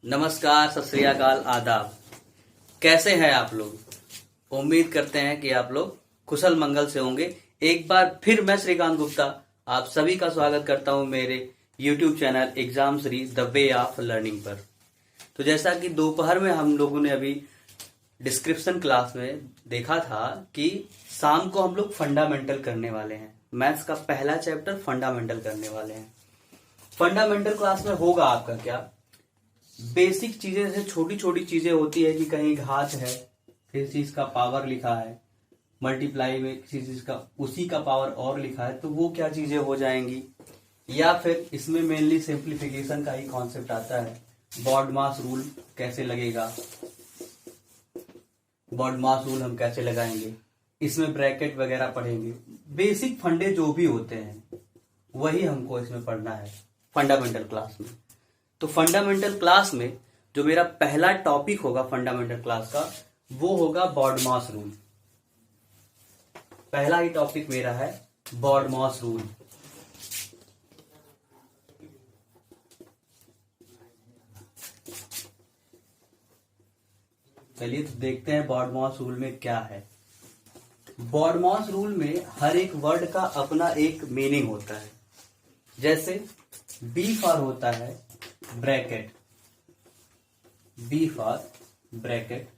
नमस्कार, सत श्री अकाल, आदाब। कैसे हैं आप लोग? उम्मीद करते हैं कि आप लोग कुशल मंगल से होंगे। एक बार फिर मैं श्रीकांत गुप्ता आप सभी का स्वागत करता हूं मेरे YouTube channel exam Shri the way of learning पर। तो जैसा कि दोपहर में हम लोगों ने अभी डिस्क्रिप्शन क्लास में देखा था कि शाम को हम लोग फंडामेंटल करने वाले हैं। मैथ्स का पहला चैप्टर फंडामेंटल करने वाले हैं। फंडामेंटल क्लास में होगा आपका क्या, बेसिक चीजें से छोटी छोटी चीजें होती है कि कहीं घात है, किसी चीज का पावर लिखा है, मल्टीप्लाई में किसी चीज का उसी का पावर और लिखा है, तो वो क्या चीजें हो जाएंगी। या फिर इसमें मेनली सिंप्लीफिकेशन का ही कॉन्सेप्ट आता है। बॉडमास रूल कैसे लगेगा, बॉडमास रूल हम कैसे लगाएंगे, इसमें ब्रैकेट वगैरह पढ़ेंगे। बेसिक फंडे जो भी होते हैं वही हमको इसमें पढ़ना है फंडामेंटल क्लास में। तो फंडामेंटल क्लास में जो मेरा पहला टॉपिक होगा फंडामेंटल क्लास का, वो होगा बॉडमास रूल। पहला ही टॉपिक मेरा है बॉडमास रूल। चलिए तो देखते हैं बॉडमास रूल में क्या है। बॉडमास रूल में हर एक वर्ड का अपना एक मीनिंग होता है। जैसे बी फॉर होता है bracket, B for bracket.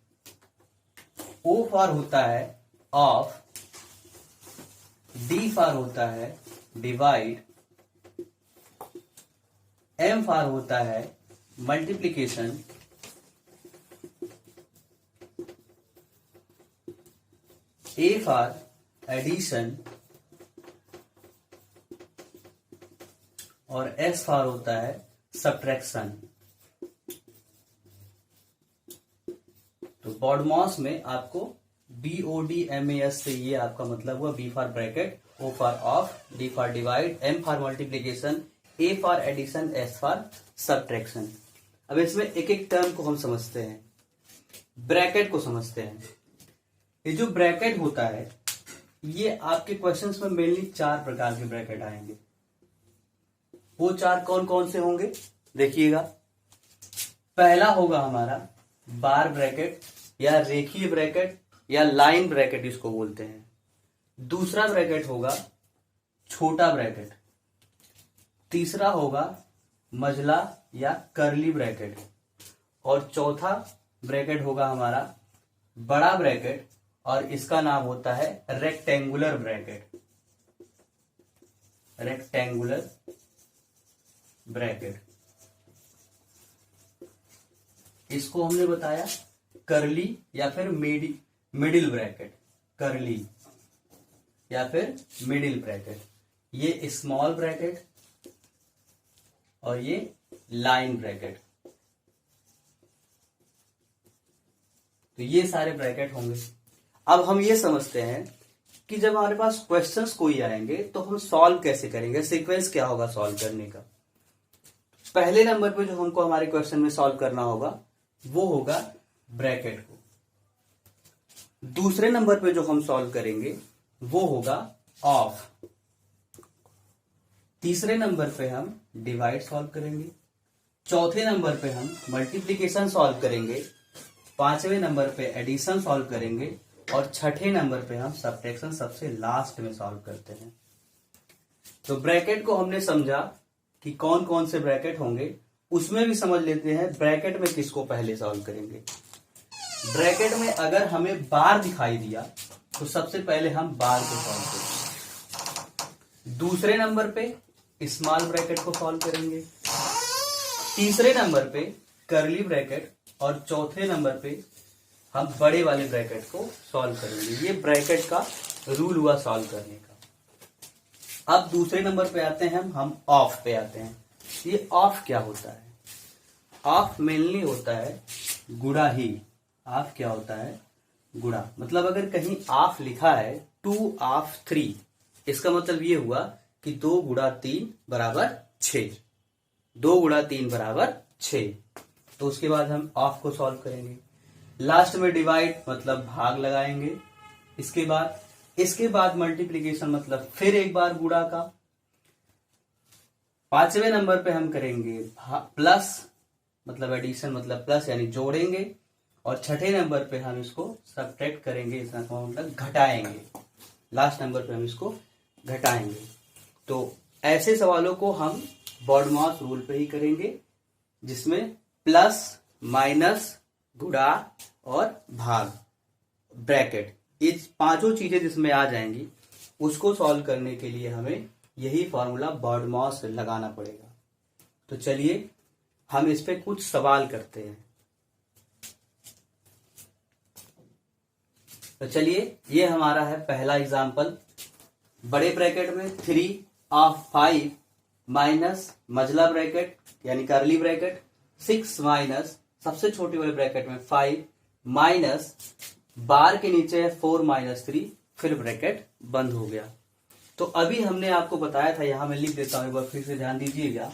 O for होता है ऑफ, डी फॉर होता है डिवाइड, एम फॉर होता है मल्टीप्लीकेशन, ए फॉर एडिशन और एस फॉर होता है सब्ट्रैक्शन। तो बॉडमास में आपको BODMAS से ये आपका मतलब हुआ। B for bracket, O for of, D for divide, M for multiplication, A for addition, S for subtraction. अब इसमें एक एक टर्म को हम समझते हैं। ब्रैकेट को समझते हैं। ये जो ब्रैकेट होता है, ये आपके क्वेश्चंस में मेनली 4 प्रकार के ब्रैकेट आएंगे। वो 4 कौन कौन से होंगे देखिएगा। पहला होगा हमारा बार ब्रैकेट या रेखीय ब्रैकेट या लाइन ब्रैकेट इसको बोलते हैं। दूसरा ब्रैकेट होगा छोटा ब्रैकेट। तीसरा होगा मझला या कर्ली ब्रैकेट। और चौथा ब्रैकेट होगा हमारा बड़ा ब्रैकेट, और इसका नाम होता है रेक्टेंगुलर ब्रैकेट। रेक्टेंगुलर ब्रैकेट इसको हमने बताया कर्ली या फिर मिडिल ब्रैकेट। कर्ली या फिर मिडिल ब्रैकेट, ये स्मॉल ब्रैकेट और ये लाइन ब्रैकेट। तो ये सारे ब्रैकेट होंगे। अब हम ये समझते हैं कि जब हमारे पास क्वेश्चंस कोई आएंगे तो हम सॉल्व कैसे करेंगे, सीक्वेंस क्या होगा सॉल्व करने का। पहले नंबर पे जो हमको हमारे क्वेश्चन में सॉल्व करना होगा वो होगा ब्रैकेट को। दूसरे नंबर पे जो हम सॉल्व करेंगे वो होगा ऑफ। तीसरे नंबर पे हम डिवाइड सॉल्व करेंगे। चौथे नंबर पे हम मल्टीप्लीकेशन सॉल्व करेंगे। पांचवें नंबर पे एडिशन सॉल्व करेंगे। और छठे नंबर पे हम सब्ट्रैक्शन सबसे लास्ट में सॉल्व करते हैं। तो ब्रैकेट को हमने समझा कि कौन कौन से ब्रैकेट होंगे। उसमें भी समझ लेते हैं ब्रैकेट में किसको पहले सॉल्व करेंगे। ब्रैकेट में अगर हमें बार दिखाई दिया तो सबसे पहले हम बार को सॉल्व करेंगे। दूसरे नंबर पे स्मॉल ब्रैकेट को सॉल्व करेंगे। तीसरे नंबर पे कर्ली ब्रैकेट और चौथे नंबर पे हम बड़े वाले ब्रैकेट को सॉल्व करेंगे। ये ब्रैकेट का रूल हुआ सॉल्व करने का। अब दूसरे नंबर पे आते हैं हम ऑफ पे आते हैं। ये ऑफ क्या होता है? ऑफ मेनली होता है गुणा ही। ऑफ क्या होता है? गुणा। मतलब अगर कहीं ऑफ लिखा है 2 ऑफ 3, इसका मतलब ये हुआ कि 2 गुणा 3 बराबर 6। 2 गुणा 3 बराबर 6। तो उसके बाद हम ऑफ को सॉल्व करेंगे। लास्ट में डिवाइड मतलब भाग लगाएंगे। इसके बाद मल्टीप्लीकेशन मतलब फिर एक बार गुणा का। पांचवें नंबर पे हम करेंगे प्लस मतलब एडिशन मतलब प्लस यानी जोड़ेंगे, और छठे नंबर पे हम इसको सब्ट्रैक्ट करेंगे, इसका मतलब घटाएंगे। लास्ट नंबर पे हम इसको घटाएंगे। तो ऐसे सवालों को हम बॉडमास रूल पे ही करेंगे, जिसमें प्लस, माइनस, गुणा और भाग, ब्रैकेट, ये पांचों चीजें जिसमें आ जाएंगी, उसको सॉल्व करने के लिए हमें यही फॉर्मूला बॉडमास लगाना पड़ेगा। तो चलिए हम इस पे कुछ सवाल करते हैं। तो चलिए, ये हमारा है पहला एग्जाम्पल। बड़े ब्रैकेट में 3/5 माइनस मझला ब्रैकेट यानी करली ब्रैकेट 6 माइनस सबसे छोटे वाले ब्रैकेट में 5 माइनस बार के नीचे है 4 माइनस 3, फिर ब्रैकेट बंद हो गया। तो अभी हमने आपको बताया था, यहां मैं लिख देता हूं, एक बार फिर से ध्यान दीजिएगा।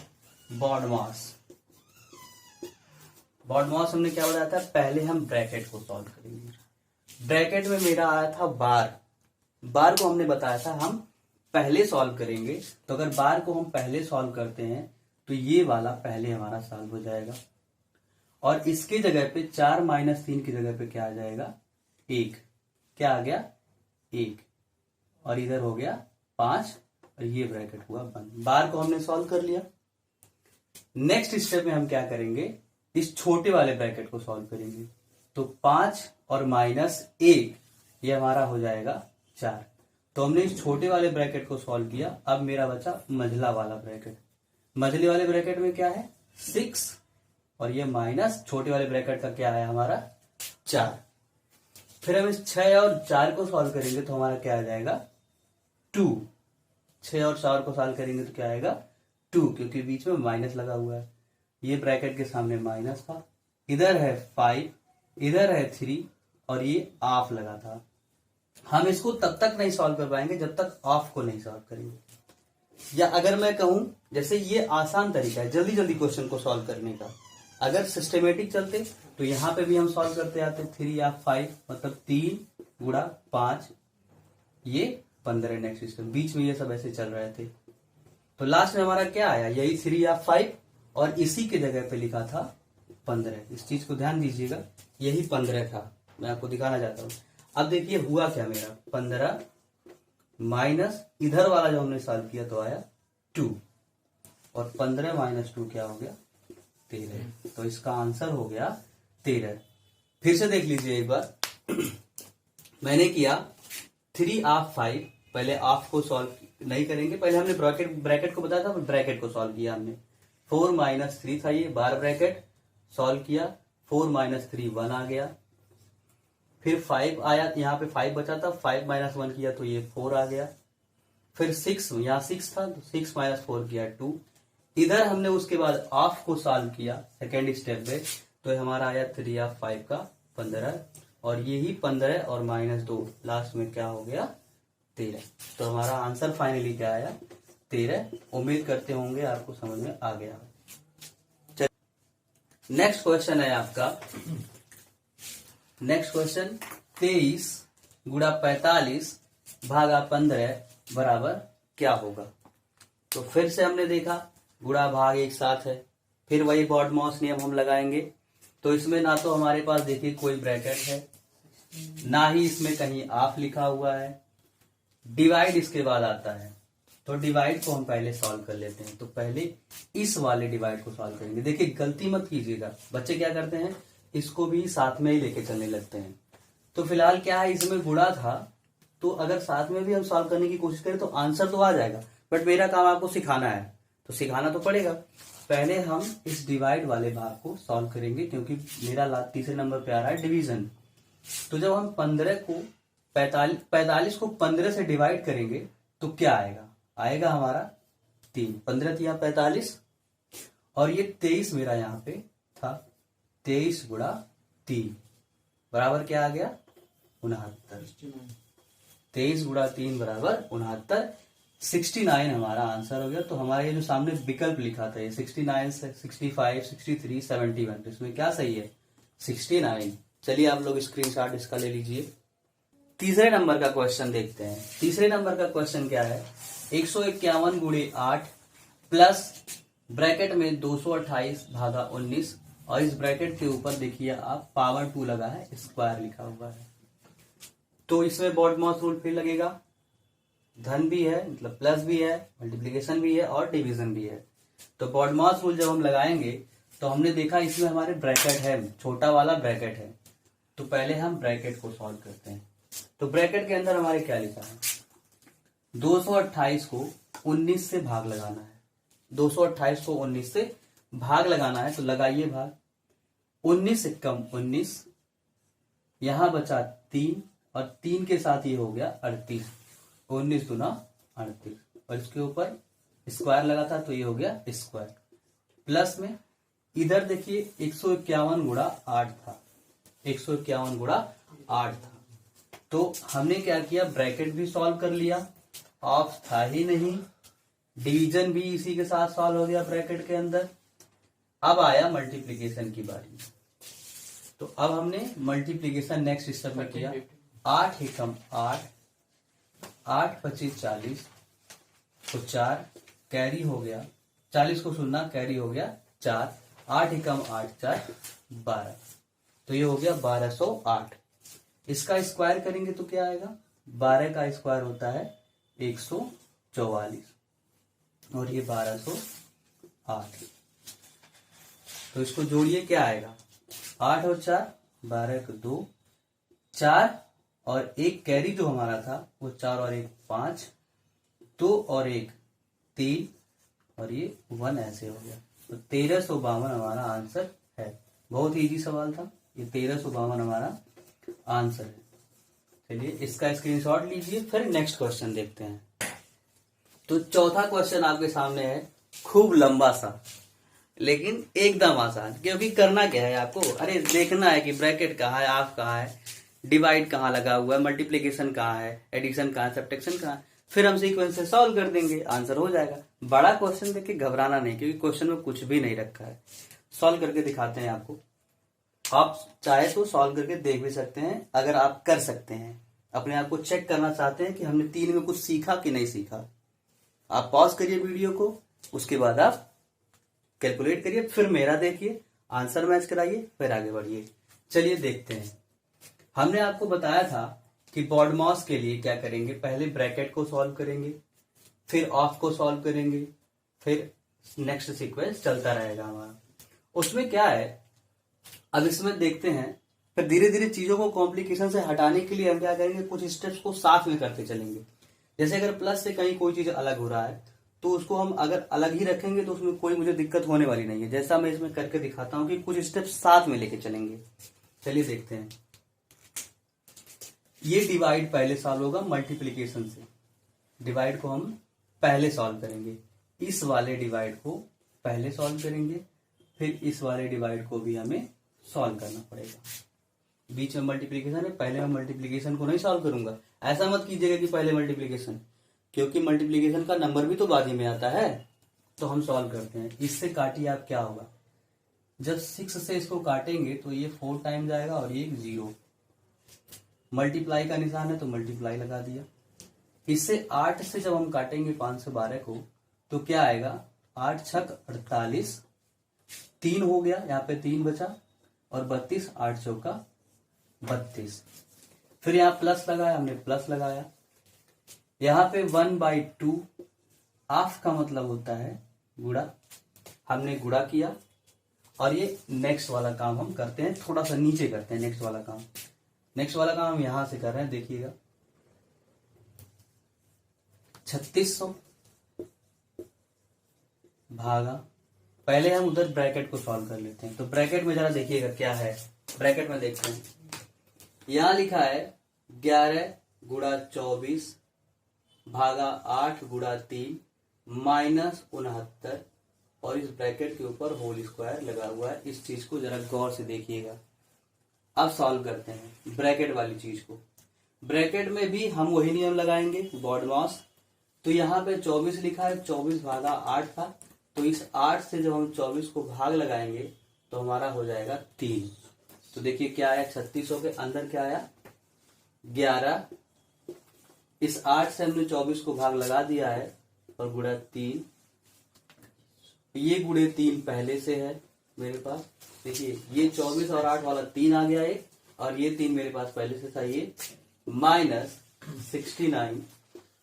बॉडमास हमने क्या बताया था, पहले हम ब्रैकेट को सॉल्व करेंगे। ब्रैकेट में मेरा आया था बार को हमने बताया था हम पहले सॉल्व करेंगे। तो अगर बार को हम पहले सॉल्व करते हैं तो ये वाला पहले हमारा सॉल्व हो जाएगा, और इसके जगह पे 4 माइनस 3 की जगह पे क्या आ जाएगा, 1। क्या आ गया, 1, और इधर हो गया 5, और ये ब्रैकेट हुआ बंद। बार को हमने सॉल्व कर लिया। नेक्स्ट स्टेप में हम क्या करेंगे, इस छोटे वाले ब्रैकेट को सॉल्व करेंगे। तो 5 और माइनस 1 ये हमारा हो जाएगा 4। तो हमने इस छोटे वाले ब्रैकेट को सॉल्व किया। अब मेरा बचा मझला वाला ब्रैकेट। मझले वाले ब्रैकेट में क्या है, 6, और ये माइनस छोटे वाले ब्रैकेट का क्या है हमारा 4। फिर हम इस 6 और 4 को सॉल्व करेंगे तो हमारा क्या आ जाएगा 2। 6 और 4 को सॉल्व करेंगे तो क्या आएगा 2, क्योंकि बीच में माइनस लगा हुआ है। ये ब्रैकेट के सामने माइनस था, इधर है 5, इधर है 3, और ये ऑफ लगा था। हम इसको तब तक नहीं सॉल्व कर पाएंगे जब तक ऑफ को नहीं सॉल्व करेंगे। या अगर मैं कहूं, जैसे ये आसान तरीका है जल्दी जल्दी क्वेश्चन को सॉल्व करने का। अगर सिस्टमेटिक चलते तो यहां पे भी हम सॉल्व करते आते 3 या 5, मतलब 3 गुणा 5, ये 15। नेक्स्ट सिस्टम बीच में ये सब ऐसे चल रहे थे। तो लास्ट में हमारा क्या आया, यही 3 या 5, और इसी के जगह पे लिखा था 15। इस चीज को ध्यान दीजिएगा, यही 15 था। मैं आपको दिखाना चाहता हूं। अब देखिए हुआ क्या, मेरा 15 माइनस इधर वाला जो हमने सॉल्व किया तो आया 2, और 15 माइनस 2 क्या हो गया 13। तो इसका आंसर हो गया 13। फिर से देख लीजिए एक बार। मैंने किया 3/5, पहले ऑफ को सॉल्व नहीं करेंगे, पहले हमने ब्रैकेट को बताया था, ब्रैकेट को सॉल्व किया हमने। 4 माइनस 3 था ये बार ब्रैकेट, सॉल्व किया, 4 माइनस 3 1 आ गया। फिर 5 आया, यहाँ पे 5 बचा था, 5 माइनस 1 किया तो ये 4 आ गया। फिर 6, यहाँ 6 था तो 6 माइनस 4 किया 2। इधर हमने उसके बाद ऑफ को सॉल्व किया सेकेंड स्टेप पे, तो हमारा आया 3 या 5 का 15, और यही 15 और माइनस 2 लास्ट में क्या हो गया 13। तो हमारा आंसर फाइनली क्या आया 13। उम्मीद करते होंगे आपको समझ में आ गया। नेक्स्ट क्वेश्चन है आपका, नेक्स्ट क्वेश्चन 23 गुणा 45 भागा 15 बराबर क्या होगा। तो फिर से हमने देखा गुणा भाग एक साथ है, फिर वही बॉडमास नियम हम लगाएंगे। तो इसमें ना तो हमारे पास देखिए कोई ब्रैकेट है, ना ही इसमें कहीं ऑफ लिखा हुआ है। डिवाइड इसके बाद आता है, तो डिवाइड को हम पहले सॉल्व कर लेते हैं। तो पहले इस वाले डिवाइड को सॉल्व करेंगे। देखिए गलती मत कीजिएगा, बच्चे क्या करते हैं इसको भी साथ में ही लेके चलने लगते हैं। तो फिलहाल क्या है, इसमें गुणा था, तो अगर साथ में भी हम सॉल्व करने की कोशिश करें तो आंसर तो आ जाएगा, बट मेरा काम आपको सिखाना है, तो सिखाना तो पड़ेगा। पहले हम इस डिवाइड वाले भाग को सॉल्व करेंगे, क्योंकि मेरा तीसरे नंबर पे आ रहा है डिवीजन। तो जब हम 45 को 15 से डिवाइड करेंगे तो क्या आएगा, आएगा हमारा 3। 15 3 45, और ये 23 मेरा यहाँ पे था, 23 गुणा 3 बराबर क्या आ गया 69। 23 गुणा 3 बराबर 69, 69 हमारा आंसर हो गया। तो हमारे ये जो सामने विकल्प लिखा था ये 69, 65, 63, 71, तो इसमें क्या सही है 69। चलिए आप लोग स्क्रीनशॉट इसका ले लीजिए। तीसरे नंबर का क्वेश्चन देखते हैं। तीसरे नंबर का क्वेश्चन क्या है, 151 गुणे 8 प्लस ब्रैकेट में 228 भागा 19 और इस ब्रैकेट के ऊपर देखिए आप पावर 2 लगा है, स्क्वायर लिखा हुआ है। तो इसमें बॉडमॉस रूल फिर लगेगा, धन भी है मतलब प्लस भी है, मल्टीप्लीकेशन भी है और डिवीजन भी है। तो बॉडमॉस रूल जब हम लगाएंगे तो हमने देखा इसमें हमारे ब्रैकेट है, छोटा वाला ब्रैकेट है। तो पहले हम ब्रैकेट को सॉल्व करते हैं। तो ब्रैकेट के अंदर हमारे क्या लिखा है, 228 को 19 से भाग लगाना है। 228 को 19 से भाग लगाना है, तो लगाइए भाग। 19 से कम 19, यहां बचा 3 और 3 के साथ ये हो गया 38, 19 दूना 38, और इसके ऊपर स्क्वायर लगा था तो ये हो गया स्क्वायर। प्लस में इधर देखिए 151 गुणा 8 था, 151 गुणा 8 था। तो हमने क्या किया, ब्रैकेट भी सॉल्व कर लिया, ऑफ था ही नहीं, डिवीजन भी इसी के साथ सॉल्व हो गया ब्रैकेट के अंदर। अब आया मल्टीप्लीकेशन की बारी। तो अब हमने मल्टीप्लीकेशन नेक्स्ट स्टेप में किया। 8 एकम 8, 8 25 40, तो 4 कैरी हो गया, 40 को सुनना कैरी हो गया 4, 8 एकम 8 4 12, तो ये हो गया 1208। इसका स्क्वायर करेंगे तो क्या आएगा, 12 का स्क्वायर होता है 144 और ये 1208। तो इसको जोड़िए क्या आएगा, 8 और 4 12 को 2, 4 और 1 कैरी जो हमारा था वो 4 और 1 5, 2 और 1 3 और ये 1 ऐसे हो गया। तो 1352 हमारा आंसर है। बहुत इजी सवाल था ये, 1352 हमारा आंसर है। चलिए इसका स्क्रीनशॉट लीजिए, फिर नेक्स्ट क्वेश्चन देखते हैं। तो चौथा क्वेश्चन आपके सामने है, खूब लंबा सा लेकिन एकदम आसान, क्योंकि करना क्या है आपको, अरे देखना है कि ब्रैकेट कहाँ है, हाफ कहाँ है, डिवाइड कहाँ लगा हुआ है, मल्टीप्लीकेशन कहाँ है, एडिशन कहाँ है, सब्ट्रैक्शन कहाँ है, फिर हम सीक्वेंस से सॉल्व कर देंगे, आंसर हो जाएगा। बड़ा क्वेश्चन देख के घबराना नहीं, क्योंकि क्वेश्चन में कुछ भी नहीं रखा है। सॉल्व करके दिखाते हैं आपको, आप चाहे तो सॉल्व करके देख भी सकते हैं, अगर आप कर सकते हैं, अपने आप को चेक करना चाहते हैं कि हमने 3 में कुछ सीखा कि नहीं सीखा, आप पॉज करिए वीडियो को, उसके बाद आप कैलकुलेट करिए, फिर मेरा देखिए, आंसर मैच कराइए, फिर आगे बढ़िए। चलिए देखते हैं। हमने आपको बताया था कि बॉडमॉस के लिए क्या करेंगे, पहले ब्रैकेट को सॉल्व करेंगे, फिर ऑफ को सॉल्व करेंगे, फिर नेक्स्ट सीक्वेंस चलता रहेगा हमारा। उसमें क्या है, अब इसमें देखते हैं, फिर धीरे धीरे चीजों को कॉम्प्लिकेशन से हटाने के लिए हम क्या करेंगे, कुछ स्टेप्स को साथ में करते चलेंगे। जैसे अगर प्लस से कहीं कोई चीज अलग हो रहा है तो उसको हम अगर अलग ही रखेंगे तो उसमें कोई मुझे दिक्कत होने वाली नहीं है। जैसा मैं इसमें करके दिखाता हूं कि कुछ स्टेप्स साथ में लेके चलेंगे। चलिए देखते हैं। ये डिवाइड पहले सॉल्व होगा मल्टीप्लीकेशन से, डिवाइड को हम पहले सॉल्व करेंगे, इस वाले डिवाइड को पहले सॉल्व करेंगे, फिर इस वाले डिवाइड को भी हमें सॉल्व करना पड़ेगा। बीच में मल्टीप्लीकेशन है, पहले मैं मल्टीप्लीकेशन को नहीं सॉल्व करूंगा। ऐसा मत कीजिएगा कि पहले मल्टीप्लीकेशन, क्योंकि मल्टीप्लीकेशन का नंबर भी तो बाद ही में आता है। तो हम सॉल्व करते हैं। इससे काटिए आप, क्या होगा, जब 6 से इसको काटेंगे तो ये 4 टाइम जाएगा और ये 0, मल्टीप्लाई का निशान है तो मल्टीप्लाई लगा दिया। इससे 8 से जब हम काटेंगे 512 को तो क्या आएगा, 8 छक 48, 3 हो गया, यहाँ पे 3 बचा, और 32, 8 चौका 32। फिर यहाँ प्लस लगाया, हमने प्लस लगाया, यहाँ पे 1/2, हाफ का मतलब होता है गुणा, हमने गुणा किया। और ये नेक्स्ट वाला काम हम करते हैं, थोड़ा सा नीचे करते हैं नेक्स्ट वाला काम। नेक्स्ट वाला काम हम यहां से कर रहे हैं, देखिएगा 3600 भागा, पहले हम उधर ब्रैकेट को सॉल्व कर लेते हैं। तो ब्रैकेट में जरा देखिएगा क्या है, ब्रैकेट में देखते हैं, यहां लिखा है 11 गुणा 24 भागा 8 गुणा 3 माइनस 69, और इस ब्रैकेट के ऊपर होल स्क्वायर लगा हुआ है। इस चीज को जरा गौर से देखिएगा। अब सॉल्व करते हैं ब्रैकेट वाली चीज को। ब्रैकेट में भी हम वही नियम लगाएंगे, बॉडमॉस। तो यहाँ पे 24 लिखा है, 24 भागा 8 था, तो इस 8 से जब हम 24 को भाग लगाएंगे तो हमारा हो जाएगा 3। तो देखिए क्या आया, 3600 के अंदर क्या आया 11, इस 8 से हमने 24 को भाग लगा दिया है और गुणा 3, ये गुणे 3 पहले से है, मेरे पास, देखिए ये 24 और 8 वाला 3 आ गया एक, और ये 3 मेरे पास पहले से था, ये -69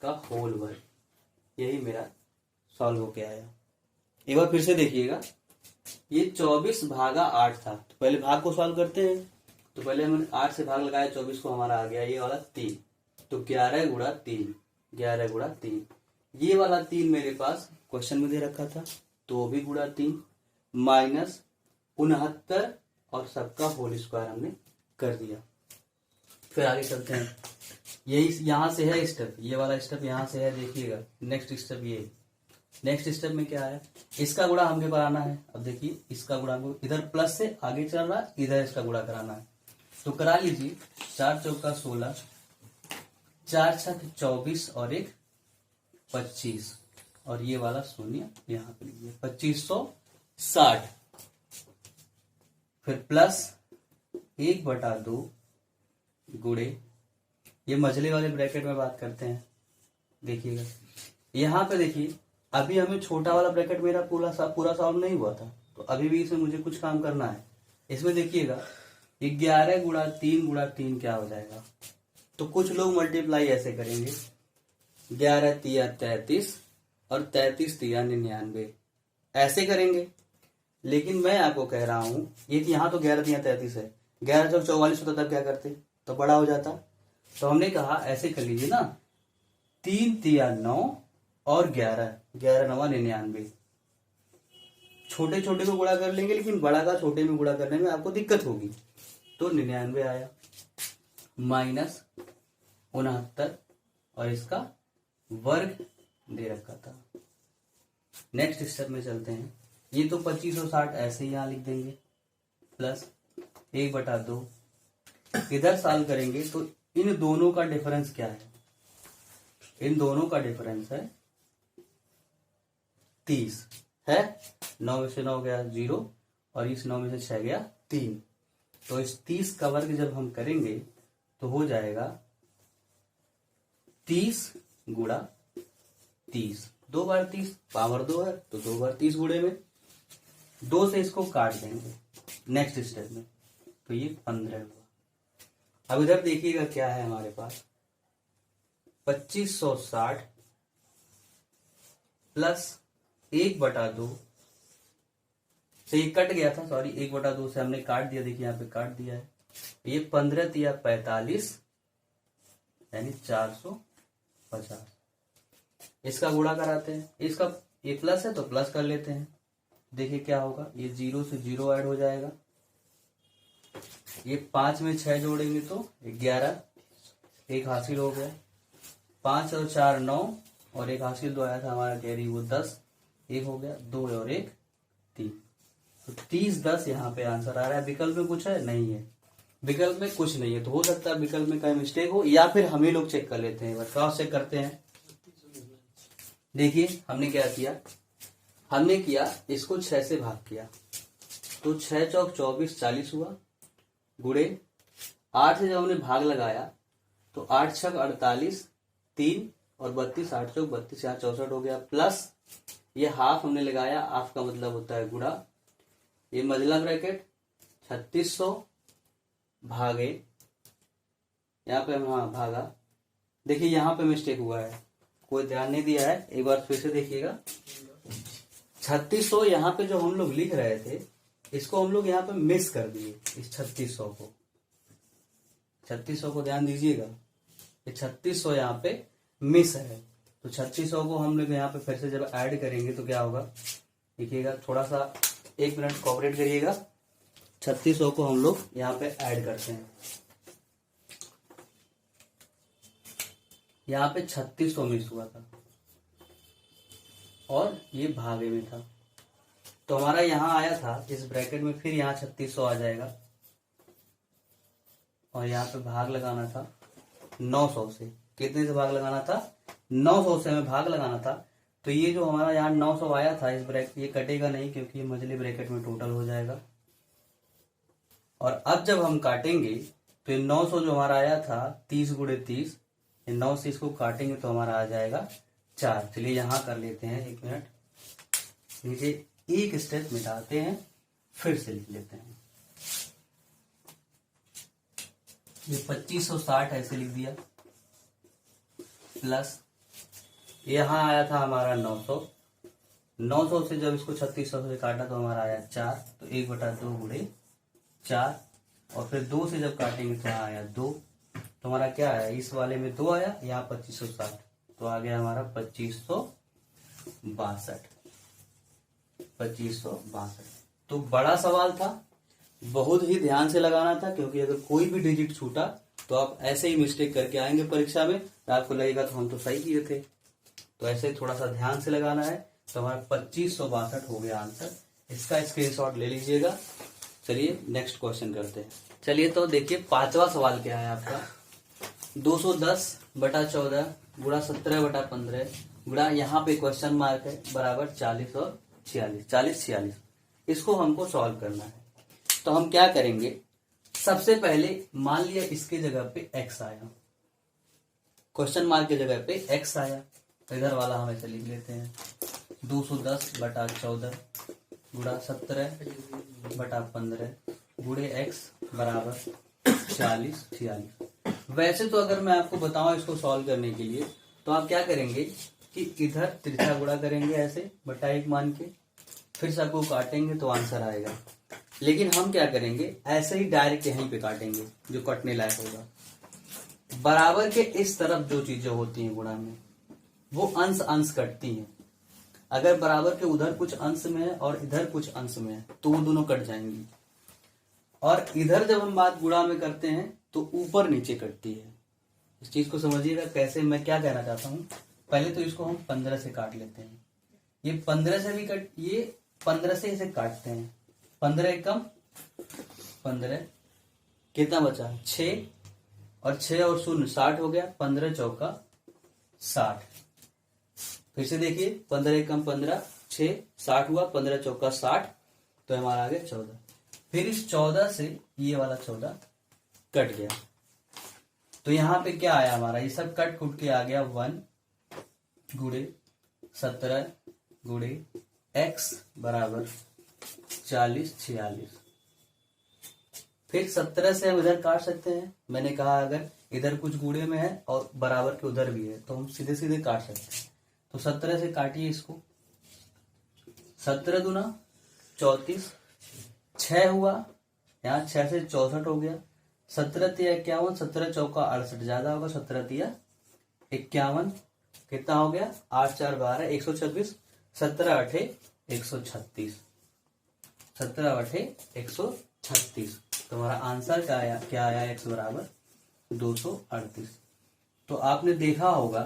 का होल वर्ग, यही मेरा सॉल्व होके आया। एक बार फिर से देखिएगा, ये 24 भागा 8 था, तो पहले भाग को सॉल्व करते हैं। तो पहले हमने 8 से भाग लगाया, 24 को हमारा आ गया ये वाला 3, तो 11 गुणा 3, 11 गुणा 3, ये वाला 3 मेरे पास क्वेश्चन में दे रखा था, तो भी गुणा 3 -69 और सबका होल स्क्वायर हमने कर दिया। फिर आगे चलते हैं, यही यहां से है स्टेप, ये वाला स्टेप यहां से है, देखिएगा नेक्स्ट स्टेप ये। नेक्स्ट स्टेप में क्या है, इसका गुणा हमको कराना है। अब देखिए इसका गुणा हमको इधर प्लस से आगे चल रहा है, इधर इसका गुणा कराना है, तो करा लीजिए। 4 चौका 16, 4 छक 24 और 1 25, और ये वाला शून्य यहाँ पे लीजिए, 2560। फिर प्लस 1/2 गुणे, ये मझले वाले ब्रैकेट में बात करते हैं, देखिएगा यहाँ पे देखिए, अभी हमें छोटा वाला ब्रैकेट मेरा पूरा सॉल्व नहीं हुआ था, तो अभी भी इसमें मुझे कुछ काम करना है। इसमें देखिएगा 11 गुणा 3 गुणा 3 क्या हो जाएगा, तो कुछ लोग मल्टीप्लाई ऐसे करेंगे, 11 तिया 33 और 33 तिया 99 ऐसे करेंगे। लेकिन मैं आपको कह रहा हूं, ये यहाँ तो 11 तिया 33 है, 11 जब 44 होता तब क्या करते, तो बड़ा हो जाता। तो हमने कहा ऐसे कर लीजिए ना, 3 तिया 9 और 11, 11 9 99, छोटे छोटे को गुणा कर लेंगे, लेकिन बड़ा का छोटे में गुणा करने में आपको दिक्कत होगी, तो 99 आया, -69 और इसका वर्ग दे रखा था। नेक्स्ट स्टेप में चलते हैं, ये तो 2560 ऐसे ही यहां लिख देंगे, प्लस 1/2, इधर सॉल्व करेंगे तो इन दोनों का डिफरेंस क्या है, इन दोनों का डिफरेंस है 30 है, 9 में से 9 गया 0 और इस 9 में से 6 गया 3, तो इस 30 का वर्ग जब हम करेंगे तो हो जाएगा 30 गुणा 30, 2 बार 30, पावर 2 है तो 2 बार 30 गुणे में 2 से इसको काट देंगे नेक्स्ट स्टेप में, तो ये 15 हुआ। अब इधर देखिएगा क्या है हमारे पास, 2560 प्लस 1/2 से ये कट गया था, सॉरी 1/2 से हमने काट दिया, देखिए यहाँ पे काट दिया है, ये 15 तिया 45 यानी 450, इसका गुणा कराते हैं, इसका ये प्लस है तो प्लस कर लेते हैं, देखिए क्या होगा, ये 0 से 0 ऐड हो जाएगा, ये 5 में 6 जोड़ेंगे तो 11, एक हासिल हो गया, 5 और 4 9 और एक हासिल 2 आया था हमारा कैरी, वो 10, एक हो गया, 2 और 1 3, तो 30 10 यहाँ पे आंसर आ रहा है। विकल्प में कुछ है नहीं है, विकल्प में कुछ नहीं है, तो हो सकता है विकल्प में कहीं मिस्टेक हो, या फिर हम ही लोग चेक कर लेते हैं, क्रॉस चेक करते हैं। देखिए हमने क्या किया, हमने किया इसको 6 से भाग किया, तो 6 चौक 24 40 हुआ, गुणे 8 से जब हमने भाग लगाया तो 8 छक 48, 3 और 32, 8 चौक 32, यहाँ 64 हो गया, प्लस ये हाफ हमने लगाया, हाफ का मतलब होता है गुणा, ये मझला ब्रैकेट 3600 भागे, यहाँ पे हाँ भागा, देखिए यहाँ पे मिस्टेक हुआ है, कोई ध्यान नहीं दिया है, एक बार फिर से देखिएगा, 3600 यहाँ पे जो हम लोग लिख रहे थे, इसको हम लोग यहाँ पे मिस कर दिए, इस 3600 को ध्यान दीजिएगा, ये 3600 यहाँ पे मिस है, तो 3600 को हम लोग यहाँ पे फिर से जब ऐड करेंगे तो क्या होगा, देखिएगा थोड़ा सा 1 मिनट कोऑपरेट करिएगा, 3600 को हम लोग यहाँ पे ऐड करते हैं, यहाँ पे 3600 मिस हुआ था और ये भागे में था, तो हमारा यहाँ आया था इस ब्रैकेट में, फिर यहाँ 3600 आ जाएगा और यहाँ पे भाग लगाना था 900 से, कितने से भाग लगाना था, 900 से हमें भाग लगाना था, तो ये जो हमारा यहाँ 900 आया था इस ब्रैकेट, ये कटेगा नहीं क्योंकि ये मझले ब्रैकेट में टोटल हो जाएगा, और अब जब हम काटेंगे तो ये 900 जो हमारा आया था 30 गुणे 30, 9 से इसको काटेंगे तो हमारा आ जाएगा 4। चलिए यहाँ कर लेते हैं 1 मिनट, नीचे एक स्टेप मिटाते हैं, फिर से लिख लेते हैं। ये 2560 ऐसे लिख दिया, प्लस यहाँ आया था हमारा 900। 900 से जब इसको 3600 से काटा तो हमारा आया 4, तो 1/2 गुणे 4, और फिर 2 से जब काटेंगे तो यहाँ आया 2, तो हमारा क्या आया, इस वाले में 2 आया, यहाँ 2560, तो आ गया हमारा 2562। तो बड़ा सवाल था, बहुत ही ध्यान से लगाना था, क्योंकि अगर कोई भी डिजिट छूटा तो आप ऐसे ही मिस्टेक करके आएंगे परीक्षा में, तो आपको लगेगा तो हम तो सही किए थे। तो ऐसे थोड़ा सा ध्यान से लगाना है। तो हमारा 2562 हो गया आंसर, इसका स्क्रीनशॉट ले लीजिएगा। चलिए नेक्स्ट क्वेश्चन करते हैं। चलिए तो देखिए 5वां सवाल क्या है आपका, 210/14 गुणा 17/15 गुणा, यहाँ पे क्वेश्चन मार्क है, बराबर 40 और 46। इसको हमको सॉल्व करना है। तो हम क्या करेंगे, सबसे पहले मान लिया इसके जगह पे x आया, क्वेश्चन मार्क की जगह पे x आया, तो इधर वाला हम ऐसे लिख लेते हैं, 210/14 गुणा 17/15 गुणे x बराबर 40। वैसे तो अगर मैं आपको बताऊं इसको सॉल्व करने के लिए, तो आप क्या करेंगे कि इधर तिरछा गुणा करेंगे ऐसे बटा 1 मान के, फिर सबको काटेंगे तो आंसर आएगा। लेकिन हम क्या करेंगे, ऐसे ही डायरेक्ट यहीं पे काटेंगे, जो कटने लायक होगा। बराबर के इस तरफ जो चीजें होती हैं गुणा में, वो अंश अंश कटती हैं। अगर बराबर के उधर कुछ अंश में है और इधर कुछ अंश में है, तो वो दोनों कट जाएंगी। और इधर जब हम बात गुणा में करते हैं तो ऊपर नीचे कटती है। इस चीज को समझिएगा कैसे, मैं क्या कहना चाहता हूं। पहले तो इसको हम 15 से काट लेते हैं, ये 15 से भी ये 15 से इसे काटते हैं, 15 एकम 15, कितना बचा 6, और 6 और 0 60 हो गया, 15 चौका 60। फिर से देखिए 15 एकम 15, 6 60 हुआ, 15 चौका 60, तो हमारा आ गया 14। फिर इस 14 से ये वाला 14 कट गया, तो यहाँ पे क्या आया हमारा, ये सब कट कुट के आ गया 1 गुणे 17 गुणे x बराबर 40-46। फिर 17 से हम इधर काट सकते हैं। मैंने कहा अगर इधर कुछ गुणे में है और बराबर के उधर भी है तो हम सीधे सीधे काट सकते हैं। तो 17 से काटिए इसको, 17 दूना 34, 6 हुआ, यहाँ 6 से 64 हो गया, 17 तिया 51, 17 चौका 68 ज्यादा होगा, 17 तिया 51, कितना हो गया 8 4 12 126, 17 8 136, 17 8 136। तो हमारा आंसर क्या आया x बराबर 238। तो आपने देखा होगा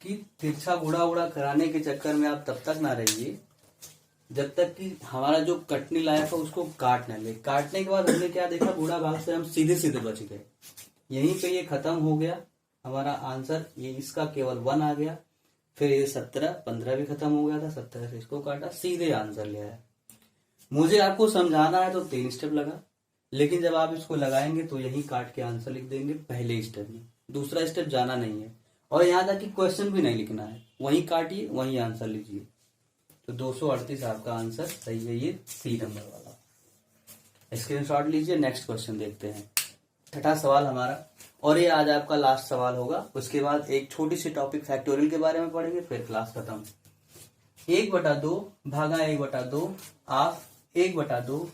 कि तिरछा गुणा उड़ा कराने के चक्कर में आप तब तक ना रहिए जब तक कि हमारा जो कटने लायक है उसको काट ना ले। काटने के बाद हमने क्या देखा, गुणा भाग से हम सीधे सीधे बच गए, यहीं पे ये खत्म हो गया हमारा आंसर। ये इसका केवल 1 आ गया। फिर ये 17 15 भी खत्म हो गया था, 17 से इसको काटा, सीधे आंसर ले आया। मुझे आपको समझाना है तो 3 स्टेप लगा, लेकिन जब आप इसको लगाएंगे तो यही काट के आंसर लिख देंगे पहले स्टेप में, दूसरा स्टेप जाना नहीं है। और यहाँ तक कि क्वेश्चन भी नहीं लिखना है, वहीं काटिए वहीं आंसर लीजिए। तो 238 आपका आंसर सही है, ये सी नंबर वाला। स्क्रीनशॉट लीजिए। नेक्स्ट क्वेश्चन देखते हैं, 6ठा सवाल हमारा, और ये आज आपका लास्ट सवाल होगा। उसके बाद एक छोटी सी टॉपिक फैक्टोरियल के बारे में पढ़ेंगे, फिर क्लास खत्म। 1/2 भागा 1/2 ऑफ 1/2,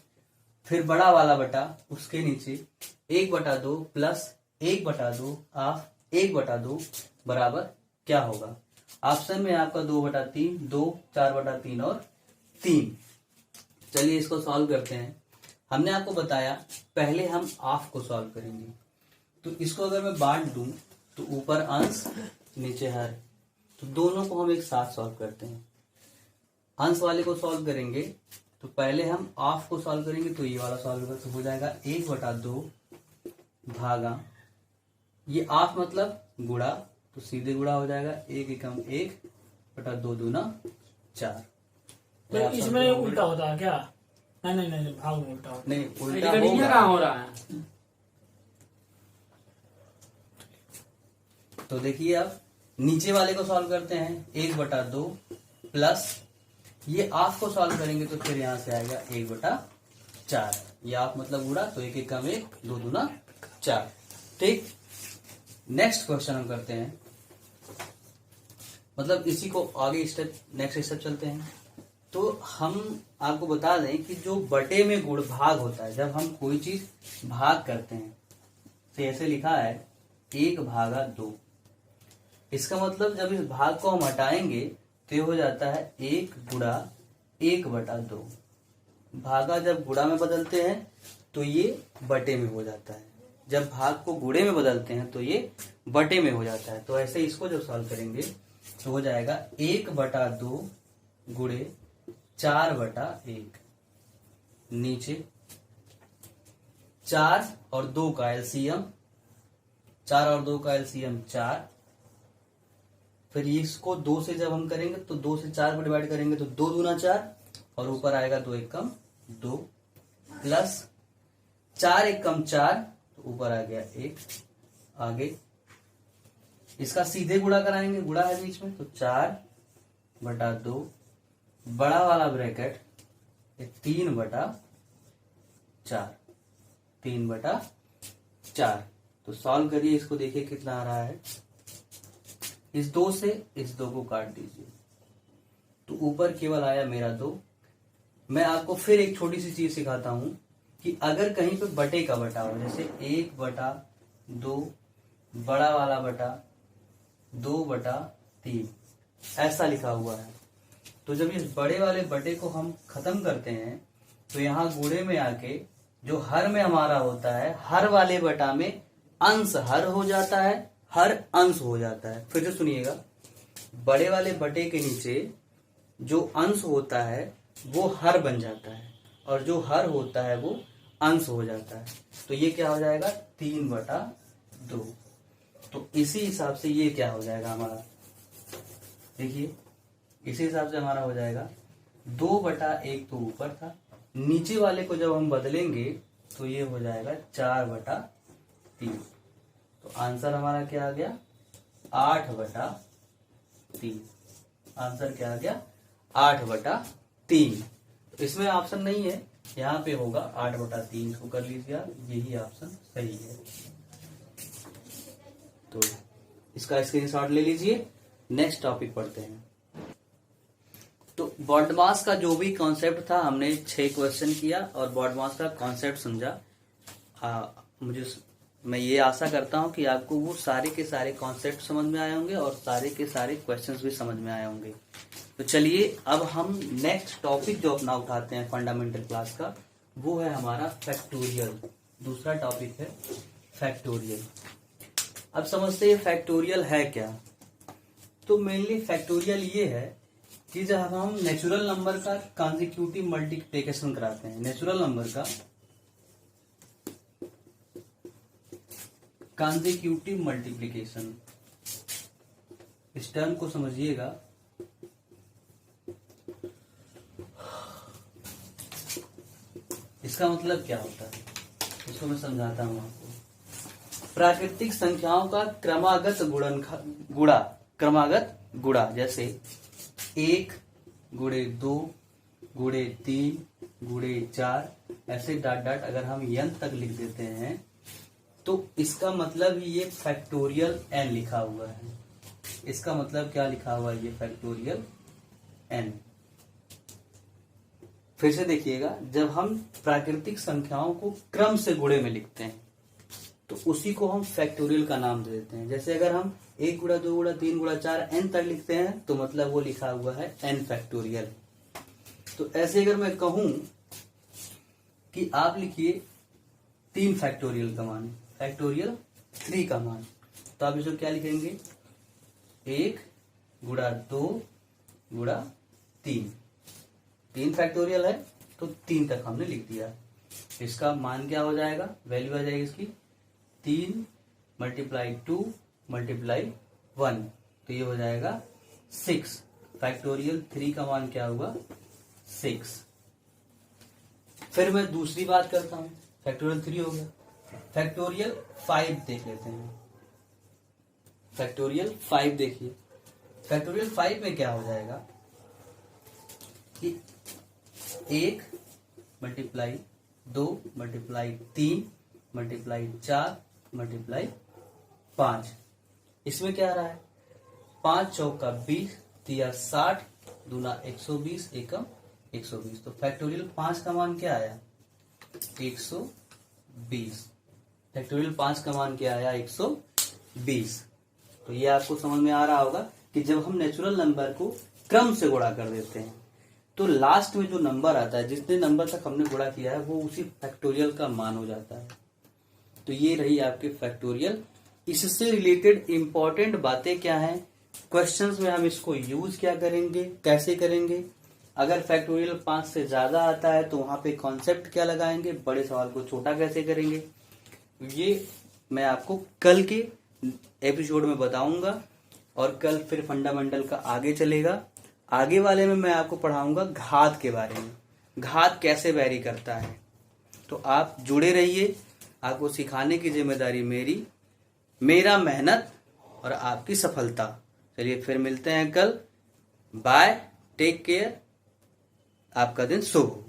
फिर बड़ा वाला बटा उसके नीचे 1/2 प्लस 1/2 ऑफ 1/2 बराबर क्या होगा। ऑप्शन में आपका 2/3, 2, 4/3 और 3। चलिए इसको सॉल्व करते हैं। हमने आपको बताया पहले हम ऑफ को सॉल्व करेंगे, तो इसको अगर मैं बांट दूं तो ऊपर अंश नीचे हर, तो दोनों को हम एक साथ सॉल्व करते हैं। अंश वाले को सॉल्व करेंगे तो पहले हम ऑफ को सॉल्व करेंगे, तो ये वाला सॉल्व होगा, तो हो जाएगा 1/2 भागा, ये ऑफ मतलब गुणा, तो सीधे गुणा हो जाएगा 1 एकम 1/2 दूना 4। तो इसमें उल्टा होता है क्या? नहीं भाव में उल्टा होता नहीं, उल्टा होगा। हो रहा है। तो देखिए अब नीचे वाले को सॉल्व करते हैं, 1/2 प्लस ये हाफ को सॉल्व करेंगे तो फिर यहां से आएगा 1/4। ये हाफ मतलब गुणा, तो 1 1 कम 1, 2 दूना 4। ठीक, नेक्स्ट क्वेश्चन हम करते हैं, मतलब इसी को आगे स्टेप, नेक्स्ट स्टेप चलते हैं। तो हम आपको बता दें कि जो बटे में गुण भाग होता है, जब हम कोई चीज भाग करते हैं तो ऐसे लिखा है 1/2। इसका मतलब जब इस भाग को हम हटाएंगे तो ये हो जाता है 1 गुणा 1/2। भागा जब गुणा में बदलते हैं तो ये बटे में हो जाता है, जब भाग को गुणे में बदलते हैं तो ये बटे में हो जाता है। तो ऐसे इसको जब सॉल्व करेंगे तो हो जाएगा 1/2 गुणे 4/1। नीचे 4 और 2 का एलसीएम, 4 और 2 का एलसीएम 4। फिर इसको 2 से जब हम करेंगे तो 2 से 4 को डिवाइड करेंगे तो 2 दूना 4, और ऊपर आएगा 2 1 कम 2, प्लस 4 1 कम 4, तो ऊपर आ गया 1। आगे इसका सीधे गुणा कराएंगे, गुणा है बीच में, तो 4/2 बड़ा वाला ब्रैकेट 3/4, 3/4। तो सॉल्व करिए इसको, देखिए कितना आ रहा है। इस 2 से इस 2 को काट दीजिए तो ऊपर केवल आया मेरा 2। मैं आपको फिर एक छोटी सी चीज सिखाता हूं कि अगर कहीं पे बटे का बटा हो, जैसे 1/2 बड़ा वाला बटा 2/3 ऐसा लिखा हुआ है, तो जब इस बड़े वाले बटे को हम खत्म करते हैं तो यहाँ गुणे में आके जो हर में हमारा होता है, हर वाले बटा में अंश हर हो जाता है, हर अंश हो जाता है। फिर से सुनिएगा, बड़े वाले बटे के नीचे जो अंश होता है वो हर बन जाता है, और जो हर होता है वो अंश हो जाता है। तो ये क्या हो जाएगा 3/2। तो इसी हिसाब से ये क्या हो जाएगा हमारा, देखिए इसी हिसाब से हमारा हो जाएगा 2/1 तो ऊपर था, नीचे वाले को जब हम बदलेंगे तो ये हो जाएगा 4/3। तो आंसर हमारा क्या आ गया 8/3। आंसर क्या आ गया 8/3। तो इसमें ऑप्शन नहीं है, यहाँ पे होगा 8/3। इसको कर लीजिए आप, यही ऑप्शन सही है। तो इसका स्क्रीनशॉट ले लीजिए। नेक्स्ट टॉपिक पढ़ते हैं। तो बॉडमास का जो भी कॉन्सेप्ट था, हमने 6 क्वेश्चन किया और बॉडमास का कॉन्सेप्ट समझा। मैं ये आशा करता हूं कि आपको वो सारे के सारे कॉन्सेप्ट समझ में आए होंगे और सारे के सारे क्वेश्चंस भी समझ में आए होंगे। तो चलिए अब हम नेक्स्ट टॉपिक जो अपना उठाते हैं फंडामेंटल क्लास का, वो है हमारा फैक्टोरियल। दूसरा टॉपिक है फैक्टोरियल। अब समझते हैं फैक्टोरियल है क्या। तो मेनली फैक्टोरियल ये है कि जब हम नेचुरल नंबर का कॉन्जिक्यूटिव मल्टीप्लिकेशन कराते हैं, नेचुरल नंबर का कॉन्जिक्यूटिव मल्टीप्लिकेशन, इस टर्म को समझिएगा। इसका मतलब क्या होता है, इसको मैं समझाता हूं आपको। प्राकृतिक संख्याओं का क्रमागत गुणा, क्रमागत गुणा, जैसे 1 गुणे 2 गुणे 3 गुणे 4, ऐसे डॉट डॉट अगर हम n तक लिख देते हैं तो इसका मतलब ये फैक्टोरियल n लिखा हुआ है। इसका मतलब क्या लिखा हुआ है, ये फैक्टोरियल n। फिर से देखिएगा, जब हम प्राकृतिक संख्याओं को क्रम से गुणे में लिखते हैं तो उसी को हम फैक्टोरियल का नाम दे देते हैं। जैसे अगर हम 1 गुणा 2 गुणा 3 गुणा 4 n तक लिखते हैं तो मतलब वो लिखा हुआ है n फैक्टोरियल। तो ऐसे अगर मैं कहूं कि आप लिखिए 3 फैक्टोरियल का मान, फैक्टोरियल 3 का मान, तो आप इसको क्या लिखेंगे 1 गुणा 2 गुणा 3। 3 फैक्टोरियल है तो 3 तक हमने लिख दिया। इसका मान क्या हो जाएगा, वैल्यू आ जाएगी इसकी 3 × 2 × 1, तो ये हो जाएगा 6। फैक्टोरियल 3 का मान क्या हुआ 6। फिर मैं दूसरी बात करता हूं, फैक्टोरियल 3 हो गया। फैक्टोरियल 5 देख लेते हैं। फैक्टोरियल 5 देखिए, फैक्टोरियल 5 में क्या हो जाएगा, कि 1 मल्टीप्लाई 2 मल्टीप्लाई 3 मल्टीप्लाई 4 मल्टीप्लाई 5। इसमें क्या आ रहा है? 5 चौका 20 तिया 60 दूना 120 एकम 120। तो फैक्टोरियल 5 का मान क्या आया? 120। फैक्टोरियल 5 का मान क्या आया? 120। तो ये आपको समझ में आ रहा होगा कि जब हम नेचुरल नंबर को क्रम से गुणा कर देते हैं तो लास्ट में जो नंबर आता है, जितने नंबर तक हमने गुणा किया है, वो उसी फैक्टोरियल का मान हो जाता है। तो ये रही आपके फैक्टोरियल। इससे रिलेटेड इंपॉर्टेंट बातें क्या हैं, क्वेश्चंस में हम इसको यूज क्या करेंगे, कैसे करेंगे, अगर फैक्टोरियल 5 से ज्यादा आता है तो वहां पे कॉन्सेप्ट क्या लगाएंगे, बड़े सवाल को छोटा कैसे करेंगे, ये मैं आपको कल के एपिसोड में बताऊंगा। और कल फिर फंडामेंटल का आगे चलेगा। आगे वाले में मैं आपको पढ़ाऊंगा घात के बारे में, घात कैसे वैरी करता है। तो आप जुड़े रहिए, आपको सिखाने की जिम्मेदारी मेरी, मेरा मेहनत और आपकी सफलता। चलिए फिर मिलते हैं कल। बाय, टेक केयर, आपका दिन शुभ हो।